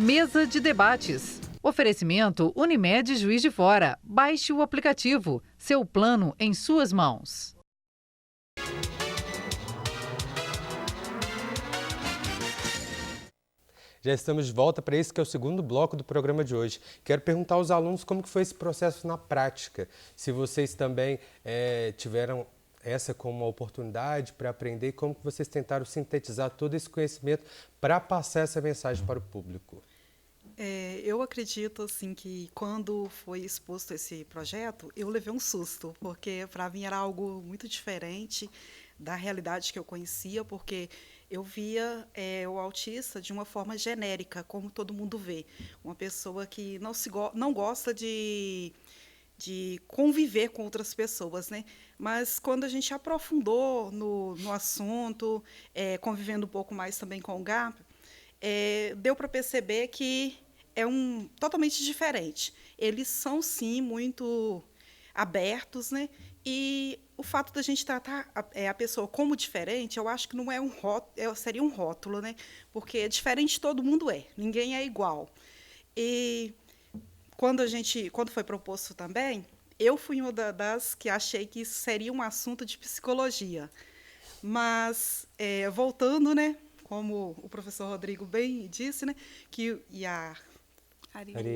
Mesa de debates. Oferecimento Unimed Juiz de Fora. Baixe o aplicativo. Seu plano em suas mãos. Já estamos de volta para esse que é o segundo bloco do programa de hoje. Quero perguntar aos alunos como que foi esse processo na prática. Se vocês também tiveram essa como uma oportunidade para aprender, como que vocês tentaram sintetizar todo esse conhecimento para passar essa mensagem para o público. Eu acredito assim que quando foi exposto esse projeto, eu levei um susto, porque para mim era algo muito diferente da realidade que eu conhecia, porque eu via o autista de uma forma genérica, como todo mundo vê. Uma pessoa que não gosta de conviver com outras pessoas, né? Mas quando a gente aprofundou no assunto, convivendo um pouco mais também com o GAP, deu para perceber que totalmente diferente. Eles são, sim, muito abertos, né? E o fato da gente tratar a pessoa como diferente, eu acho que não é um rótulo, seria um rótulo, né? Porque diferente todo mundo é, ninguém é igual. E quando foi proposto também, eu fui uma das que achei que isso seria um assunto de psicologia. Mas, voltando, né, como o professor Rodrigo bem disse, né, e a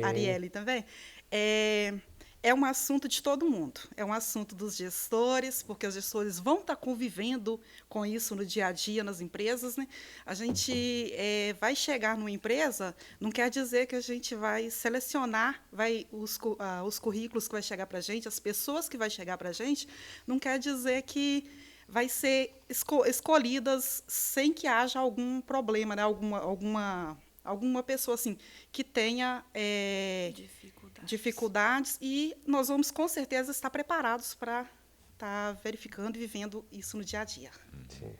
Arielle também, é um assunto de todo mundo. É um assunto dos gestores, porque os gestores vão estar convivendo com isso no dia a dia nas empresas, né? A gente vai chegar numa empresa, não quer dizer que a gente vai selecionar os currículos que vai chegar para a gente, as pessoas que vai chegar para a gente, não quer dizer que vai ser escolhidas sem que haja algum problema, né? Alguma pessoa assim que tenha dificuldades, e nós vamos com certeza estar preparados para estar verificando e vivendo isso no dia a dia. Sim.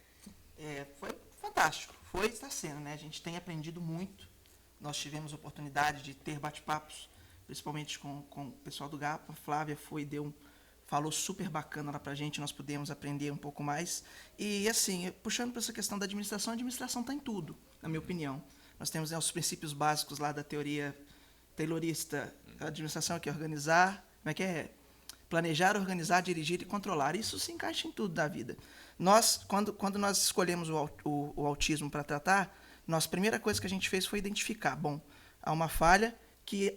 Foi fantástico, está sendo, né? A gente tem aprendido muito. Nós tivemos a oportunidade de ter bate-papos, principalmente com o pessoal do GAPA. A Flávia falou super bacana lá para a gente, nós pudemos aprender um pouco mais. E, assim, puxando para essa questão da administração, a administração está em tudo, na minha opinião. Nós temos os princípios básicos lá da teoria taylorista. A administração é organizar, planejar, organizar, dirigir e controlar. Isso se encaixa em tudo da vida. Quando nós escolhemos o autismo para tratar, a primeira coisa que a gente fez foi identificar, há uma falha, que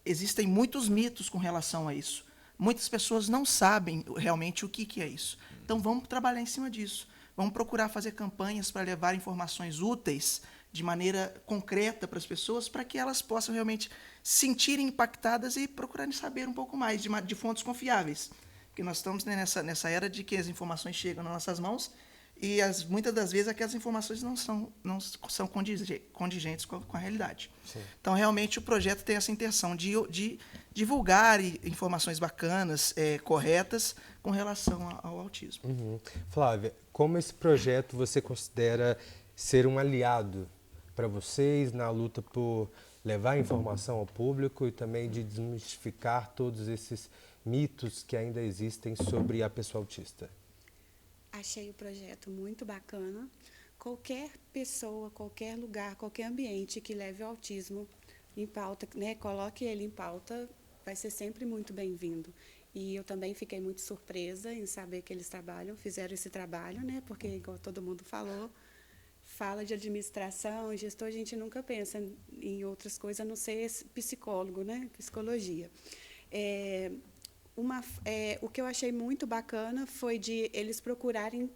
existem muitos mitos com relação a isso. Muitas pessoas não sabem realmente o que é isso. Então, vamos trabalhar em cima disso. Vamos procurar fazer campanhas para levar informações úteis de maneira concreta para as pessoas, para que elas possam realmente se sentirem impactadas e procurarem saber um pouco mais de fontes confiáveis. Porque nós estamos, né, nessa era de que as informações chegam nas nossas mãos e muitas das vezes aquelas informações não são condigentes com a realidade. Sim. Então, realmente, o projeto tem essa intenção de divulgar informações bacanas, corretas, com relação ao autismo. Uhum. Flávia, como esse projeto você considera ser um aliado para vocês na luta por levar informação ao público e também de desmistificar todos esses mitos que ainda existem sobre a pessoa autista? Achei o projeto muito bacana. Qualquer pessoa, qualquer lugar, qualquer ambiente que leve o autismo em pauta, né, coloque ele em pauta, vai ser sempre muito bem-vindo. E eu também fiquei muito surpresa em saber que eles fizeram esse trabalho, né, porque, igual todo mundo falou, fala de administração, gestor, a gente nunca pensa em outras coisas, a não ser psicólogo, né, psicologia. O que eu achei muito bacana foi de eles procurarem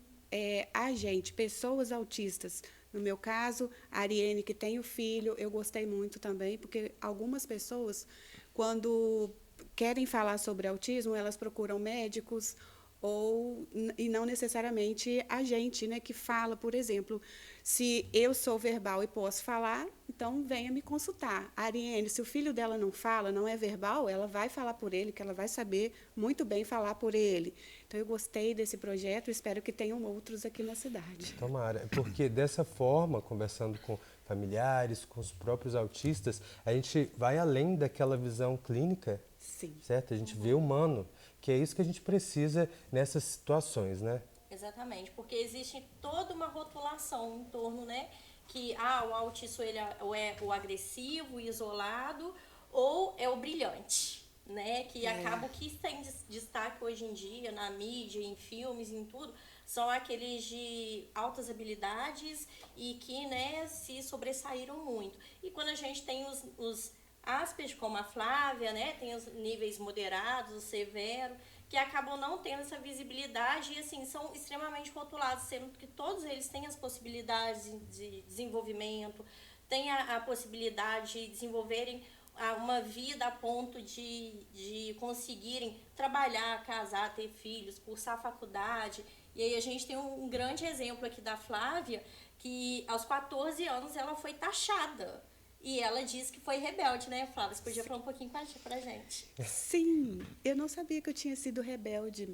pessoas autistas. No meu caso, a Ariane, que tem o filho, eu gostei muito também, porque algumas pessoas, quando querem falar sobre autismo, elas procuram médicos e não necessariamente a gente, né, que fala, por exemplo, se eu sou verbal e posso falar, então venha me consultar. A Ariane, se o filho dela não fala, não é verbal, ela vai falar por ele, que ela vai saber muito bem falar por ele. Então, eu gostei desse projeto, espero que tenham outros aqui na cidade. Tomara, porque dessa forma, conversando com familiares, com os próprios autistas, a gente vai além daquela visão clínica. Sim. Certo? A gente vê humano, que é isso que a gente precisa nessas situações, né? Exatamente, porque existe toda uma rotulação em torno, né, que o autista ele ou é o agressivo, o isolado, ou é o brilhante, né? Que acaba o que tem destaque hoje em dia na mídia, em filmes, em tudo, são aqueles de altas habilidades e que, né, se sobressaíram muito. E quando a gente tem os Asperger, como a Flávia, né, tem os níveis moderados, o severo, que acabam não tendo essa visibilidade e, assim, são extremamente rotulados, sendo que todos eles têm as possibilidades de desenvolvimento, têm a possibilidade de desenvolverem uma vida a ponto de conseguirem trabalhar, casar, ter filhos, cursar faculdade. E aí a gente tem um grande exemplo aqui da Flávia, que aos 14 anos ela foi taxada. E ela disse que foi rebelde, né, Flávia? Você podia falar um pouquinho pra gente. Sim, eu não sabia que eu tinha sido rebelde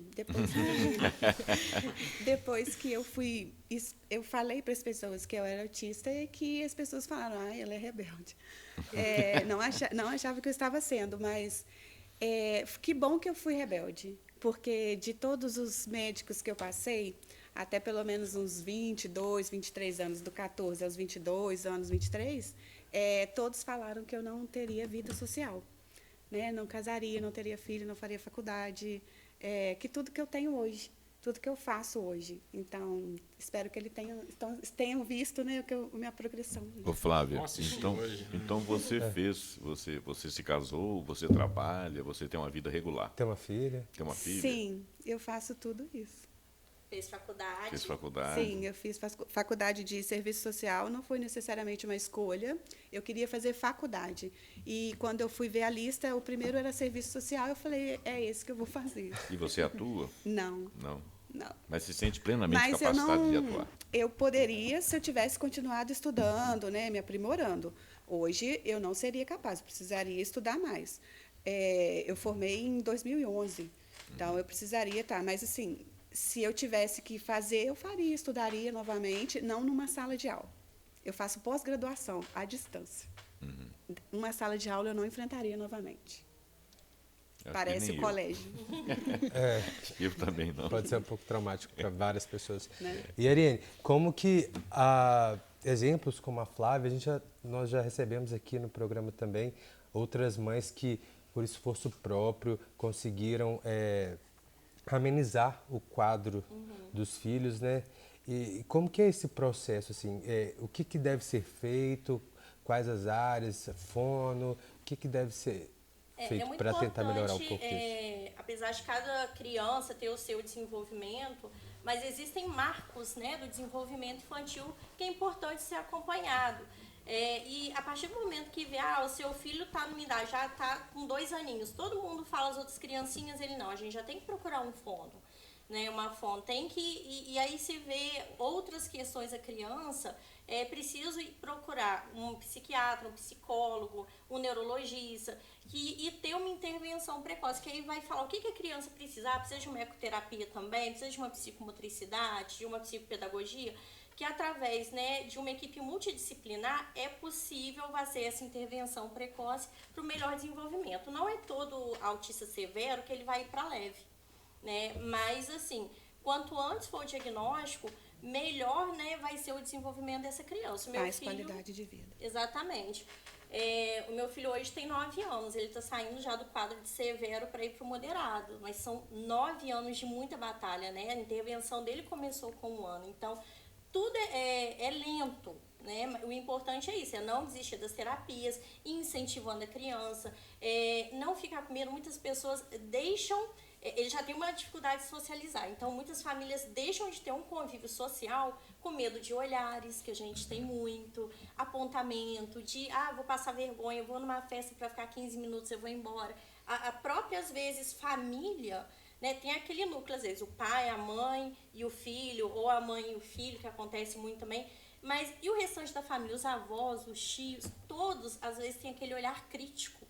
depois que eu falei para as pessoas que eu era autista e que as pessoas falaram, ela é rebelde. Não achava que eu estava sendo, mas que bom que eu fui rebelde, porque de todos os médicos que eu passei, até pelo menos uns 22, 23 anos, do 14 aos 22 anos, 23, todos falaram que eu não teria vida social, né? Não casaria, não teria filho, não faria faculdade, que tudo que eu tenho hoje, tudo que eu faço hoje. Então, espero que eles tenham visto, né, minha progressão. Ô, Flávia, Nossa, então você você se casou, você trabalha, você tem uma vida regular. Tem uma filha? Tem uma filha? Sim, eu faço tudo isso. Fez faculdade. Fez faculdade? Sim, eu fiz faculdade de serviço social, não foi necessariamente uma escolha, eu queria fazer faculdade. E quando eu fui ver a lista, o primeiro era serviço social, eu falei, é esse que eu vou fazer. E você atua? Não. Não. Não. Mas se sente plenamente Mas capacitada de atuar? Eu poderia, se eu tivesse continuado estudando, né, me aprimorando. Hoje, eu não seria capaz, precisaria estudar mais. Eu formei em 2011, então eu precisaria estar. Mas, assim, se eu tivesse que fazer, eu faria, estudaria novamente, não numa sala de aula. Eu faço pós-graduação, à distância. Uma sala de aula eu não enfrentaria novamente. Parece o colégio. Eu também não. Pode ser um pouco traumático para várias pessoas. Né? E, Ariane, como que exemplos como a Flávia, nós já recebemos aqui no programa também outras mães que, por esforço próprio, conseguiram amenizar o quadro dos filhos, né? E como que é esse processo, assim? O que deve ser feito? Quais as áreas? Fono? O que deve ser feito para tentar melhorar um pouco isso? Apesar de cada criança ter o seu desenvolvimento, mas existem marcos, né, do desenvolvimento infantil que é importante ser acompanhado. E a partir do momento que vê, o seu filho está numa idade, já está com 2 aninhos, todo mundo fala as outras criancinhas, ele não, a gente já tem que procurar um fono, né, uma fono, tem que, e aí se vê outras questões da criança, é preciso procurar um psiquiatra, um psicólogo, um neurologista, e ter uma intervenção precoce, que aí vai falar o que a criança precisa, precisa de uma ecoterapia também, precisa de uma psicomotricidade, de uma psicopedagogia, que através, né, de uma equipe multidisciplinar é possível fazer essa intervenção precoce para o melhor desenvolvimento. Não é todo autista severo que ele vai para leve, né? Mas, assim, quanto antes for o diagnóstico, melhor, né, vai ser o desenvolvimento dessa criança. Mais qualidade de vida. Exatamente. O meu filho hoje tem 9 anos, ele está saindo já do quadro de severo para ir para o moderado, mas são 9 anos de muita batalha, né? A intervenção dele começou com 1 ano, então tudo é lento, né? O importante é isso, é não desistir das terapias, incentivando a criança, não ficar com medo. Muitas pessoas deixam, ele já tem uma dificuldade de socializar, então muitas famílias deixam de ter um convívio social com medo de olhares, que a gente tem muito, apontamento, de, vou passar vergonha, eu vou numa festa para ficar 15 minutos, eu vou embora. A própria, às vezes, família, né, tem aquele núcleo, às vezes, o pai, a mãe e o filho, ou a mãe e o filho, que acontece muito também, mas e o restante da família, os avós, os tios, todos, às vezes, têm aquele olhar crítico,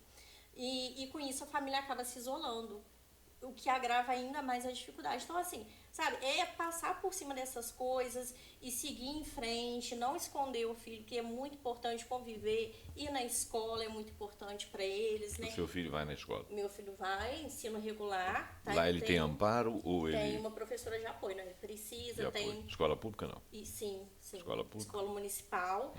e com isso a família acaba se isolando, o que agrava ainda mais a dificuldade. Então, assim, sabe? É passar por cima dessas coisas e seguir em frente, não esconder o filho, que é muito importante conviver, ir na escola é muito importante para eles, né? O seu filho vai na escola? Meu filho vai, ensino regular. Tá? Lá ele tem amparo ou ele... Tem uma professora de apoio, né? Ele precisa, tem... Escola pública, não? E, sim. Escola pública. Escola municipal,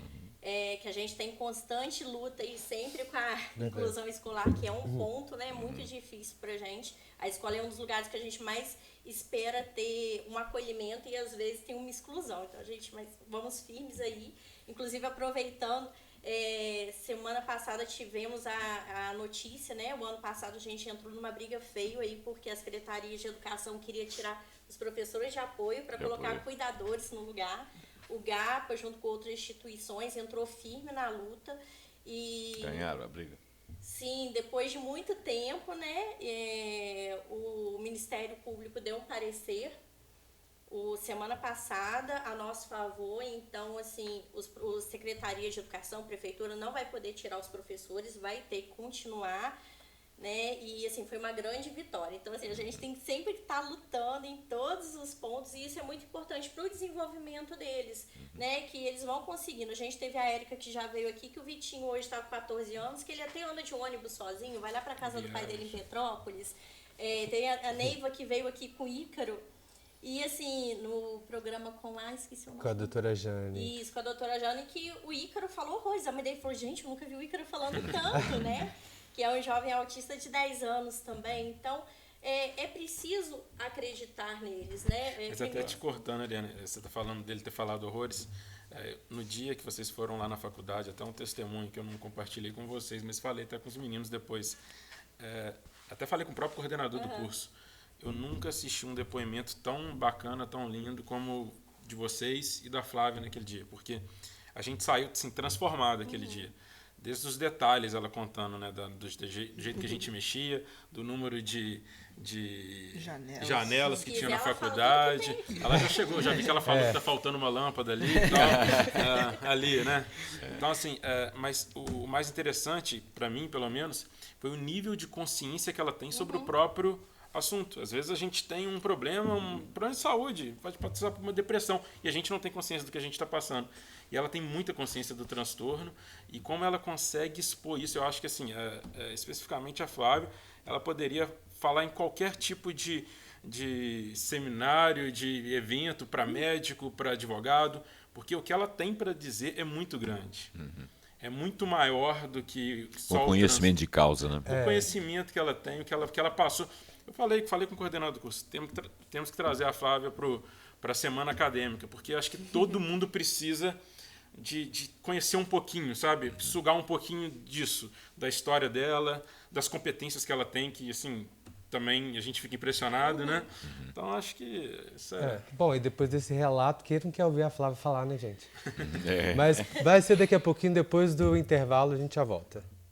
que a gente tem constante luta e sempre com a inclusão escolar, que é um ponto, né, muito difícil pra gente. A escola é um dos lugares que a gente mais espera ter um acolhimento e às vezes tem uma exclusão. Então, mas vamos firmes aí. Inclusive, aproveitando, semana passada tivemos a notícia, né? O ano passado a gente entrou numa briga feia aí, porque a Secretaria de Educação queria tirar os professores de apoio para colocar cuidadores no lugar. O GAPA, junto com outras instituições, entrou firme na luta. E ganharam a briga? Sim, depois de muito tempo, né, o Ministério Público deu um parecer semana passada a nosso favor. Então, assim, os secretarias de educação, prefeitura, não vai poder tirar os professores, vai ter que continuar, né? E assim, foi uma grande vitória. Então, assim, a gente tem sempre que estar lutando em todos os pontos, e isso é muito importante para o desenvolvimento deles, né? Que eles vão conseguindo. A gente teve a Érica, que já veio aqui, que o Vitinho hoje está com 14 anos, que ele até anda de ônibus sozinho, vai lá para casa do pai dele em Petrópolis. Tem a Neiva, que veio aqui com o Ícaro. E assim, no programa esqueci o nome. Com a doutora Jane. Isso, com a doutora Jane, que o Ícaro falou horrores. A mãe dele falou, gente, eu nunca vi o Ícaro falando tanto, né? Que é um jovem autista de 10 anos também. Então, é preciso acreditar neles, né? Mas até te cortando, Ariane, você está falando dele ter falado horrores. No dia que vocês foram lá na faculdade, até um testemunho que eu não compartilhei com vocês, mas falei até com os meninos depois. Até falei com o próprio coordenador do curso. Eu nunca assisti um depoimento tão bacana, tão lindo como de vocês e da Flávia naquele dia, porque a gente saiu assim, transformado aquele dia. Desde os detalhes, ela contando, né, do jeito que a gente mexia, do número de janelas que tinha na faculdade. Ela já chegou, já vi que ela falou que está faltando uma lâmpada ali e tal, ali, né? Então, assim, mas o mais interessante, para mim, pelo menos, foi o nível de consciência que ela tem sobre o próprio assunto. Às vezes a gente tem um problema de saúde, pode passar por uma depressão, e a gente não tem consciência do que a gente está passando. E ela tem muita consciência do transtorno, e como ela consegue expor isso, eu acho que, assim, especificamente a Flávia, ela poderia falar em qualquer tipo de seminário, de evento para médico, para advogado, porque o que ela tem para dizer é muito grande. É muito maior do que só o conhecimento de causa, né? O conhecimento que ela tem, o que ela passou. Eu falei com o coordenador do curso, temos que trazer a Flávia para a semana acadêmica, porque acho que todo mundo precisa de conhecer um pouquinho, sabe? Sugar um pouquinho disso, da história dela, das competências que ela tem, que, assim, também a gente fica impressionado, né? Então, acho que isso Bom, e depois desse relato, quem não quer ouvir a Flávia falar, né, gente? Mas vai ser daqui a pouquinho, depois do intervalo, a gente já volta.